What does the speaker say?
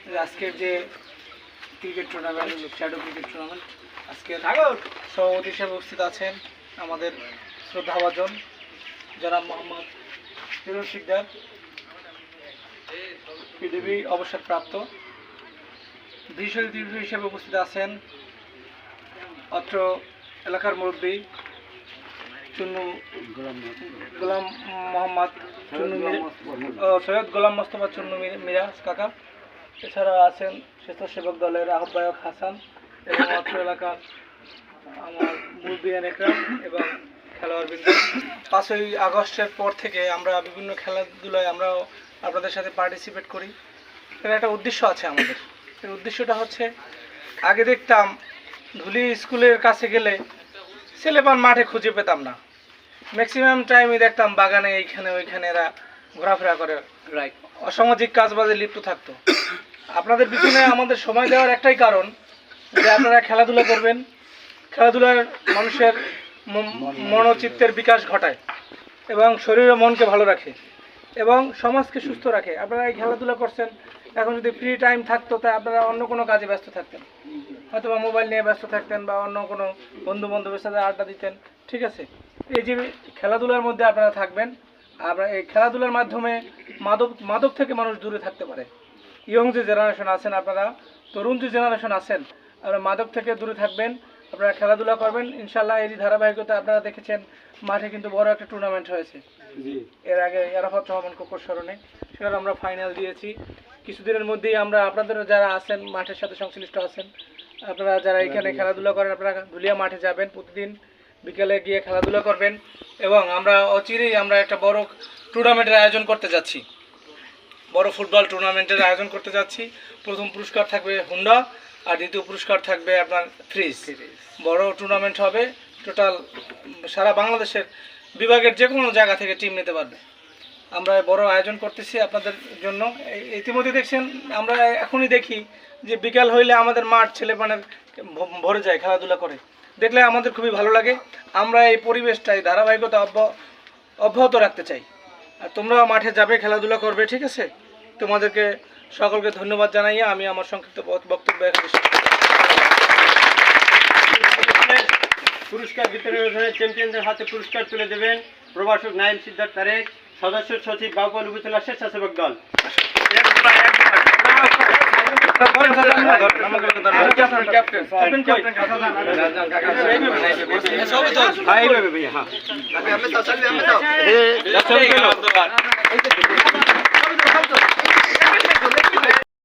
আজকের যে cricket tournament, shadow cricket tournament, আজকের সভাপতি হিসেবে উপস্থিত আছেন আমাদের শ্রদ্ধাভাজন জনাব মোহাম্মদ হিরণ শিকদার, পিডিবি অবসরপ্রাপ্ত। বিশেষ অতিথি হিসেবে উপস্থিত আছেন অত্র এলাকার মুরব্বী চুন্নু গোলাম মোহাম্মদ সৈয়দ গোলাম মোস্তফা চুন্নু মিরাজ কাকা। এছাড়া আছেন স্বেচ্ছাসেবক দলের আহ্বায়ক হাসান এবং অত্র এলাকার আমার মুরব্বী একরাম এবং খেলোয়াড়বৃন্দ। 5ই আগস্টের পর থেকে আমরা বিভিন্ন খেলাধুলায় আমরাও আপনাদের সাথে পার্টিসিপেট করি। এর একটা উদ্দেশ্য আছে আমাদের। এর উদ্দেশ্যটা হচ্ছে, আগে দেখতাম ধুলি স্কুলের কাছে গেলে ছেলেপান মাঠে খুঁজে পেতাম না, ম্যাক্সিমাম টাইমই দেখতাম বাগানে এইখানে ওইখানে এরা ঘোরাফেরা করে, রাইট, অসামাজিক কাজবাজে লিপ্ত থাকতো। আপনাদের পিছনে আমাদের সময় দেওয়ার একটাই কারণ যে আপনারা খেলাধুলা করবেন। খেলাধুলার মানুষের মনোচিত্তের বিকাশ ঘটায় এবং শরীর ও মনকে ভালো রাখে এবং সমাজকে সুস্থ রাখে। আপনারা এই খেলাধুলা করছেন, এখন যদি ফ্রি টাইম থাকতো তাই আপনারা অন্য কোনো কাজে ব্যস্ত থাকতেন, হয়তো বা মোবাইল নিয়ে ব্যস্ত থাকতেন বা অন্য কোনো বন্ধু বান্ধবের সাথে আড্ডা দিতেন, ঠিক আছে। এই যে খেলাধুলার মধ্যে আপনারা থাকবেন, আপনারা এই খেলাধুলার মাধ্যমে মাদক থেকে মানুষ দূরে থাকতে পারে। ইয়ং যে জেনারেশন আছেন, আপনারা তরুণ যে জেনারেশন আছেন, আপনারা মাদক থেকে দূরে থাকবেন, আপনারা খেলাধুলা করবেন। ইনশাল্লাহ এরই ধারাবাহিকতা আপনারা দেখেছেন মাঠে কিন্তু বড় একটা টুর্নামেন্ট হয়েছে এর আগে আরাফাত রহমান কোকর স্মরণে, সেটা আমরা ফাইনাল দিয়েছি। কিছুদিনের মধ্যেই আমরা আপনাদের যারা আছেন মাঠের সাথে সংশ্লিষ্ট আছেন, আপনারা যারা এখানে খেলাধুলা করেন, আপনারা ধুলিয়া মাঠে যাবেন, প্রতিদিন বিকেলে গিয়ে খেলাধুলা করবেন এবং আমরা অচিরেই আমরা একটা বড় টুর্নামেন্টের আয়োজন করতে যাচ্ছি, বড় ফুটবল টুর্নামেন্টের আয়োজন করতে যাচ্ছি। প্রথম পুরস্কার থাকবে হুন্ডা আর দ্বিতীয় পুরস্কার থাকবে আপনার ফ্রিজ। বড় টুর্নামেন্ট হবে, টোটাল সারা বাংলাদেশের বিভাগের যে কোনো জায়গা থেকে টিম নিতে পারবে। আমরা বড় আয়োজন করতেছি আপনাদের জন্য। ইতিমধ্যে দেখছেন, আমরা এখনই দেখি যে বিকাল হইলে আমাদের মাঠ ছেলেপানের ভরে যায় খেলাধুলা করে, দেখলে আমাদের খুবই ভালো লাগে। আমরা এই পরিবেশটাই ধারাবাহিকতা অব্যাহত রাখতে চাই। আর তোমরাও মাঠে যাবে, খেলাধুলা করবে, ঠিক আছে। তোমাদেরকে সকলকে ধন্যবাদ জানাইয়া আমি আমার সংক্ষিপ্ত বক্তব্য এখানে পুরস্কার বিতরণের চ্যাম্পিয়নদের হাতে পুরস্কার তুলে দেবেন প্রভাষক নাইম সিদ্ধার্থ তারেক, সদস্য সচিব বাউপাল উপজেলা স্বেচ্ছাসেবক দল। ক্যাপ্টেন